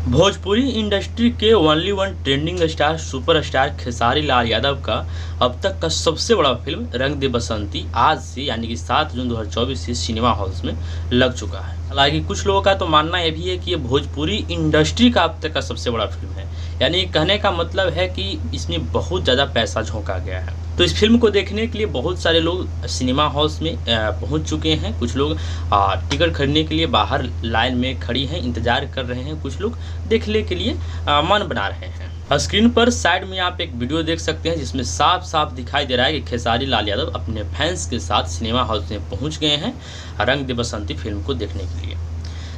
Bhojpuri industry के only one trending star superstar Khesari Lal Yadav का अब तक का सबसे बड़ा फिल्म रंग दे बसंती आज से यानी कि 7 जून 2024 से सिनेमा हॉल्स में लग चुका है। हालांकि कुछ लोगों का तो मानना यह भी है कि ये भोजपुरी इंडस्ट्री का अब तक का सबसे बड़ा फिल्म है, यानी कहने का मतलब है कि इसमें बहुत ज़्यादा पैसा झोंका गया है। तो इस फिल्म को देखने के लिए बहुत सारे लोग सिनेमा हॉल्स में पहुंच चुके हैं। कुछ लोग टिकट खरीदने के लिए बाहर लाइन में खड़ी हैं, इंतजार कर रहे हैं। कुछ लोग देखने के लिए मन बना रहे हैं। स्क्रीन पर साइड में आप एक वीडियो देख सकते हैं जिसमें साफ साफ दिखाई दे रहा है कि खेसारी लाल यादव अपने फैंस के साथ सिनेमा हॉल्स में पहुँच गए हैं रंग दे बसंती फिल्म को देखने के लिए।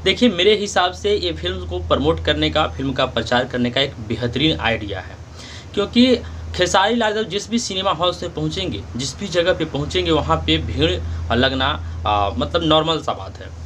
देखिए, मेरे हिसाब से ये फिल्म को प्रमोट करने का, फिल्म का प्रचार करने का एक बेहतरीन आइडिया है, क्योंकि खेसारी लाल यादव जिस भी सिनेमा हॉल से पहुंचेंगे, जिस भी जगह पे पहुंचेंगे, वहां पे भीड़ लगना मतलब नॉर्मल सा बात है।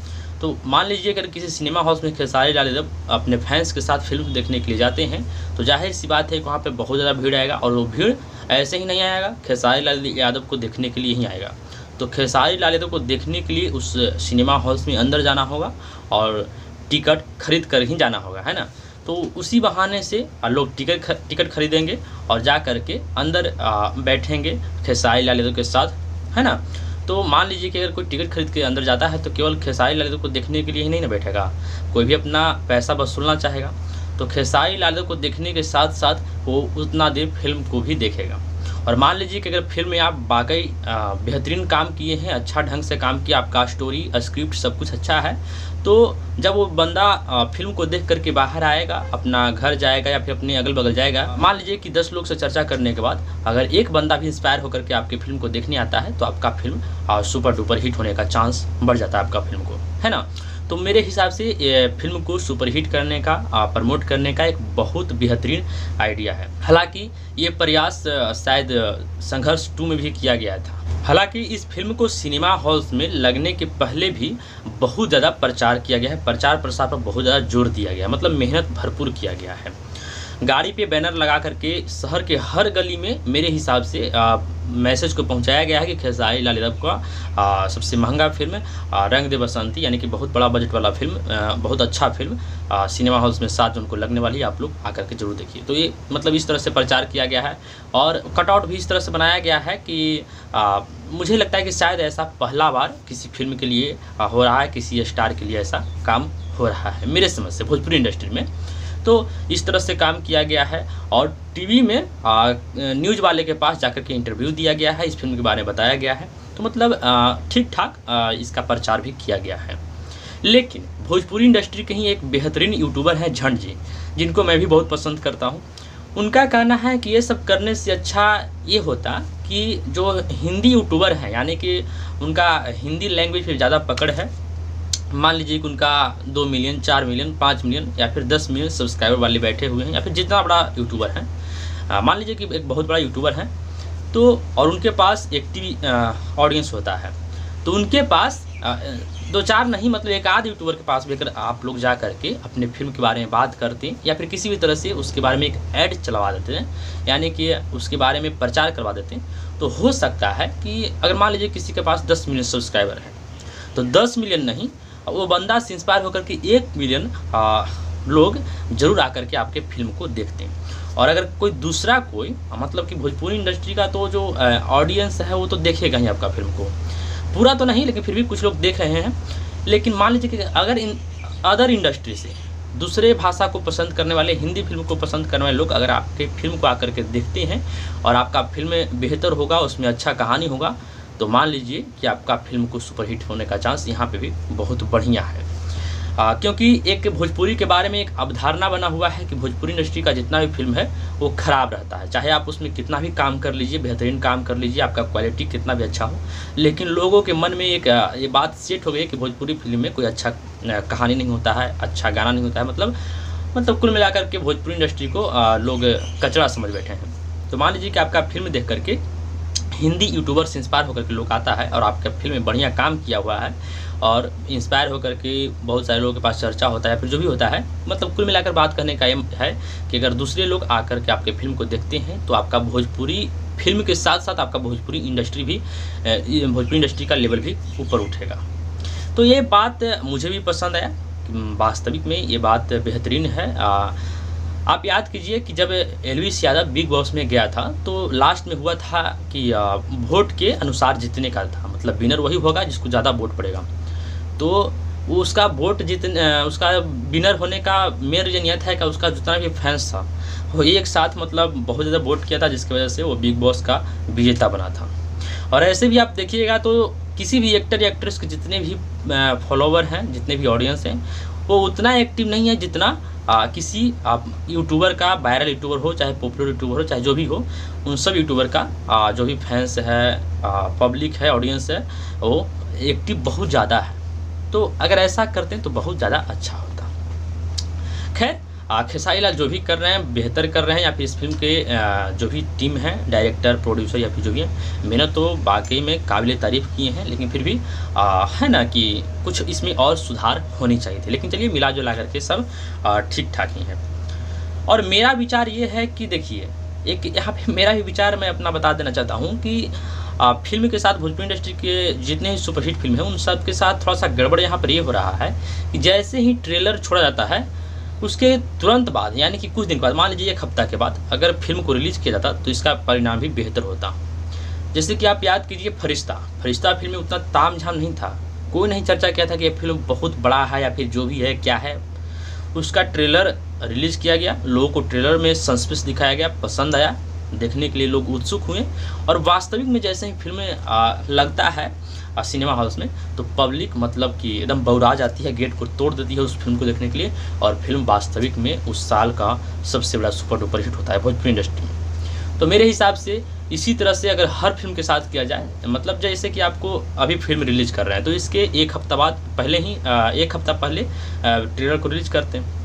तो मान लीजिए अगर किसी सिनेमा हॉल में खेसारी लाल यादव अपने फैंस के साथ फिल्म देखने के लिए जाते हैं तो जाहिर सी बात है कि वहाँ पे बहुत ज़्यादा भीड़ आएगा, और वो भीड़ ऐसे ही नहीं आएगा, खेसारी लाल यादव को देखने के लिए ही आएगा। तो खेसारी लाल यादव को देखने के लिए उस सिनेमा हॉल्स में अंदर जाना होगा और टिकट खरीद कर ही जाना होगा, है ना। तो उसी बहाने से लोग टिकट खरीदेंगे और जा कर के अंदर बैठेंगे खेसारी लाल यादव के साथ, है ना। तो मान लीजिए कि अगर कोई टिकट खरीद के अंदर जाता है तो केवल खेसारी लाल यादव को देखने के लिए ही नहीं ना बैठेगा, कोई भी अपना पैसा वसूलना चाहेगा। तो खेसारी लाल यादव को देखने के साथ साथ वो उतना देर फिल्म को भी देखेगा। और मान लीजिए कि अगर फिल्म में आप वाकई बेहतरीन काम किए हैं, अच्छा ढंग से काम किया, आपका स्टोरी स्क्रिप्ट सब कुछ अच्छा है, तो जब वो बंदा फिल्म को देख करके बाहर आएगा, अपना घर जाएगा या फिर अपने अगल बगल जाएगा, मान लीजिए कि 10 लोग से चर्चा करने के बाद अगर एक बंदा भी इंस्पायर होकर के आपकी फिल्म को देखने आता है तो आपका फिल्म सुपर डुपर हिट होने का चांस बढ़ जाता है आपका फिल्म को, है ना। तो मेरे हिसाब से ये फिल्म को सुपरहिट करने का, प्रमोट करने का एक बहुत बेहतरीन आइडिया है। हालांकि ये प्रयास शायद संघर्ष 2 में भी किया गया था। हालांकि इस फिल्म को सिनेमा हॉल्स में लगने के पहले भी बहुत ज़्यादा प्रचार किया गया है, प्रचार प्रसार पर बहुत ज़्यादा जोर दिया गया, मतलब मेहनत भरपूर किया गया है। गाड़ी पे बैनर लगा करके शहर के हर गली में मेरे हिसाब से मैसेज को पहुंचाया गया है कि खेसारी लाल यादव का सबसे महंगा फिल्म रंग दे बसंती, यानी कि बहुत बड़ा बजट वाला फिल्म, बहुत अच्छा फिल्म सिनेमा हॉल्स में 7 जून को लगने वाली है, आप लोग आकर के जरूर देखिए। तो ये मतलब इस तरह से प्रचार किया गया है और कटआउट भी इस तरह से बनाया गया है कि मुझे लगता है कि शायद ऐसा पहला बार किसी फिल्म के लिए हो रहा है, किसी स्टार के लिए ऐसा काम हो रहा है मेरे समझ से भोजपुरी इंडस्ट्री में। तो इस तरह से काम किया गया है और टीवी में न्यूज़ वाले के पास जाकर के इंटरव्यू दिया गया है, इस फिल्म के बारे में बताया गया है। तो मतलब ठीक ठाक इसका प्रचार भी किया गया है। लेकिन भोजपुरी इंडस्ट्री के ही एक बेहतरीन यूट्यूबर हैं झंड जी, जिनको मैं भी बहुत पसंद करता हूँ। उनका कहना है कि ये सब करने से अच्छा ये होता कि जो हिंदी यूट्यूबर हैं, यानी कि उनका हिंदी लैंग्वेज पर ज़्यादा पकड़ है, मान लीजिए कि उनका 2 मिलियन, 4 मिलियन, 5 मिलियन या फिर 10 मिलियन सब्सक्राइबर वाले बैठे हुए हैं, या फिर जितना बड़ा यूट्यूबर है, मान लीजिए कि एक बहुत बड़ा यूट्यूबर है, तो और उनके पास एक्टिव ऑडियंस होता है, तो उनके पास 2-4 नहीं, मतलब एक आध यूट्यूबर के पास भी अगर आप लोग जा करके अपने फिल्म के बारे में बात करते हैं या फिर किसी भी तरह से उसके बारे में एक ऐड चलवा देते हैं, यानी कि उसके बारे में प्रचार करवा देते हैं, तो हो सकता है कि अगर मान लीजिए किसी के पास 10 मिलियन सब्सक्राइबर है, तो 10 मिलियन नहीं, वो बंदा से इंस्पायर होकर के 1 मिलियन लोग जरूर आकर के आपके फिल्म को देखते हैं। और अगर कोई दूसरा कोई मतलब कि भोजपुरी इंडस्ट्री का तो जो ऑडियंस है वो तो देखेगा ही आपका फिल्म को, पूरा तो नहीं, लेकिन फिर भी कुछ लोग देख रहे हैं। लेकिन मान लीजिए कि अगर इन अदर इंडस्ट्री से दूसरे भाषा को पसंद करने वाले, हिंदी फिल्म को पसंद करने वाले लोग अगर आपके फिल्म को आकर के देखते हैं और आपका फिल्म बेहतर होगा, उसमें अच्छा कहानी होगा, तो मान लीजिए कि आपका फिल्म को सुपरहिट होने का चांस यहाँ पे भी बहुत बढ़िया है। क्योंकि एक भोजपुरी के बारे में एक अवधारणा बना हुआ है कि भोजपुरी इंडस्ट्री का जितना भी फिल्म है वो ख़राब रहता है, चाहे आप उसमें कितना भी काम कर लीजिए, बेहतरीन काम कर लीजिए, आपका क्वालिटी कितना भी अच्छा हो, लेकिन लोगों के मन में एक ये बात सेट हो गई कि भोजपुरी फिल्म में कोई अच्छा कहानी नहीं होता है, अच्छा गाना नहीं होता है, मतलब कुल मिलाकर के भोजपुरी इंडस्ट्री को लोग कचरा समझ बैठे हैं। तो मान लीजिए कि आपका फिल्म देख करके हिंदी यूट्यूबर से इंस्पायर होकर के लोग आता है और आपका फिल्म में बढ़िया काम किया हुआ है और इंस्पायर होकर के बहुत सारे लोगों के पास चर्चा होता है, फिर जो भी होता है, मतलब कुल मिलाकर बात करने का ये है कि अगर दूसरे लोग आकर के आपके फिल्म को देखते हैं तो आपका भोजपुरी फिल्म के साथ साथ आपका भोजपुरी इंडस्ट्री भी, भोजपुरी इंडस्ट्री का लेवल भी ऊपर उठेगा। तो ये बात मुझे भी पसंद आया कि वास्तविक में ये बात बेहतरीन है। आप याद कीजिए कि जब एलविस यादव बिग बॉस में गया था तो लास्ट में हुआ था कि वोट के अनुसार जीतने का था, मतलब विनर वही होगा जिसको ज़्यादा वोट पड़ेगा। तो वो उसका वोट उसका विनर होने का मेन रीज़न यह था कि उसका जितना भी फैंस था वो एक साथ मतलब बहुत ज़्यादा वोट किया था, जिसकी वजह से वो बिग बॉस का विजेता बना था। और ऐसे भी आप देखिएगा तो किसी भी एक्टर या एक्ट्रेस के जितने भी फॉलोवर हैं, जितने भी ऑडियंस हैं, वो उतना एक्टिव नहीं है जितना किसी यूट्यूबर का, वायरल यूट्यूबर हो चाहे पॉपुलर यूट्यूबर हो चाहे जो भी हो, उन सब यूट्यूबर का जो भी फैंस है, पब्लिक है, ऑडियंस है, वो एक्टिव बहुत ज़्यादा है। तो अगर ऐसा करते हैं तो बहुत ज़्यादा अच्छा होता। खैर खेसारी लाल जो भी कर रहे हैं बेहतर कर रहे हैं, या फिर इस फिल्म के जो भी टीम है, डायरेक्टर, प्रोड्यूसर या फिर जो भी है, मेहनत तो वाकई में काबिल तारीफ़ किए हैं, लेकिन फिर भी है ना कि कुछ इसमें और सुधार होनी चाहिए थे। लेकिन चलिए मिला जुला करके सब ठीक ठाक ही है। और मेरा विचार ये है कि देखिए, एक यहाँ पे मेरा ही विचार मैं अपना बता देना चाहता हूँ कि फिल्म के साथ भोजपुरी इंडस्ट्री के जितने ही सुपरहिट फिल्म हैं उन सब के साथ थोड़ा सा गड़बड़ यहाँ पर ये हो रहा है कि जैसे ही ट्रेलर छोड़ा जाता है उसके तुरंत बाद, यानी कि कुछ दिन के बाद, मान लीजिए 1 हफ्ता के बाद अगर फिल्म को रिलीज़ किया जाता तो इसका परिणाम भी बेहतर होता। जैसे कि आप याद कीजिए फरिश्ता फिल्म में उतना तामझाम नहीं था, कोई नहीं चर्चा किया था कि ये फिल्म बहुत बड़ा है या फिर जो भी है क्या है। उसका ट्रेलर रिलीज़ किया गया, लोगों को ट्रेलर में सस्पेंस दिखाया गया, पसंद आया, देखने के लिए लोग उत्सुक हुए। और वास्तविक में जैसे ही फिल्में लगता है सिनेमा हाउस में तो पब्लिक मतलब कि एकदम बौरा जाती है, गेट को तोड़ देती है उस फिल्म को देखने के लिए, और फिल्म वास्तविक में उस साल का सबसे बड़ा सुपर डुपर हिट होता है भोजपुरी इंडस्ट्री में। तो मेरे हिसाब से इसी तरह से अगर हर फिल्म के साथ किया जाए, मतलब जैसे कि आपको अभी फिल्म रिलीज़ कर रहे हैं तो इसके 1 हफ्ता बाद पहले ही 1 हफ्ता पहले ट्रेलर को रिलीज़ करते हैं,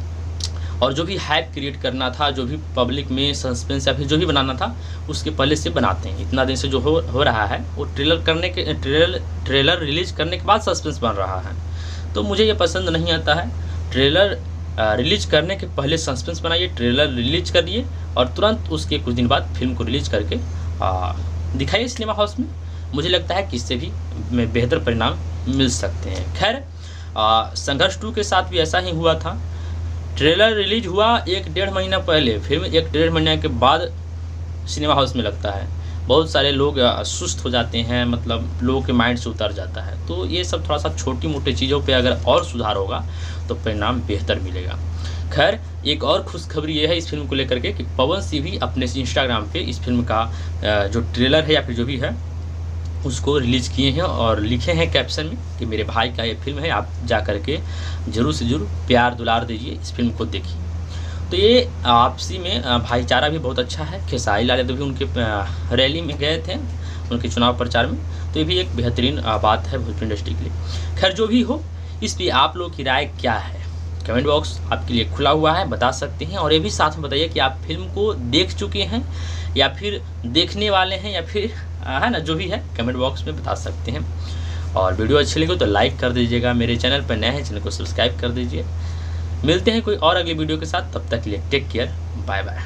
और जो भी हाइप क्रिएट करना था, जो भी पब्लिक में सस्पेंस या फिर जो भी बनाना था उसके पहले से बनाते हैं। इतना दिन से जो हो रहा है वो ट्रेलर रिलीज़ करने के बाद सस्पेंस बन रहा है, तो मुझे ये पसंद नहीं आता है। ट्रेलर रिलीज़ करने के पहले सस्पेंस बनाइए, ट्रेलर रिलीज़ करिए और तुरंत उसके कुछ दिन बाद फिल्म को रिलीज़ करके दिखाइए सिनेमा हाउस में। मुझे लगता है कि इससे भी बेहतर परिणाम मिल सकते हैं। खैर संघर्ष 2 के साथ भी ऐसा ही हुआ था। ट्रेलर रिलीज हुआ 1-1.5 महीना पहले, फिल्म 1-1.5 महीने के बाद सिनेमा हाउस में लगता है। बहुत सारे लोग सुस्त हो जाते हैं, मतलब लोगों के माइंड से उतर जाता है। तो ये सब थोड़ा सा छोटी मोटी चीज़ों पे अगर और सुधार होगा तो परिणाम बेहतर मिलेगा। खैर एक और खुशखबरी ये है इस फिल्म को लेकर के कि पवन सिंह भी अपने इंस्टाग्राम पे इस फिल्म का जो ट्रेलर है या फिर जो भी है उसको रिलीज़ किए हैं और लिखे हैं कैप्शन में कि मेरे भाई का ये फिल्म है, आप जा कर के ज़रूर से ज़रूर प्यार दुलार दीजिए, इस फिल्म को देखिए। तो ये आपसी में भाईचारा भी बहुत अच्छा है। खेसारी लाल यादव भी उनके रैली में गए थे, उनके चुनाव प्रचार में, तो ये भी एक बेहतरीन बात है भोजपुरी इंडस्ट्री के लिए। खैर जो भी हो, इस पर आप लोग की राय क्या है? कमेंट बॉक्स आपके लिए खुला हुआ है, बता सकते हैं। और ये भी साथ में बताइए कि आप फिल्म को देख चुके हैं या फिर देखने वाले हैं, या फिर है ना, जो भी है कमेंट बॉक्स में बता सकते हैं। और वीडियो अच्छी लगी तो लाइक कर दीजिएगा, मेरे चैनल पर नए हैं चैनल को सब्सक्राइब कर दीजिए। मिलते हैं कोई और अगली वीडियो के साथ, तब तक के लिए टेक केयर, बाय बाय।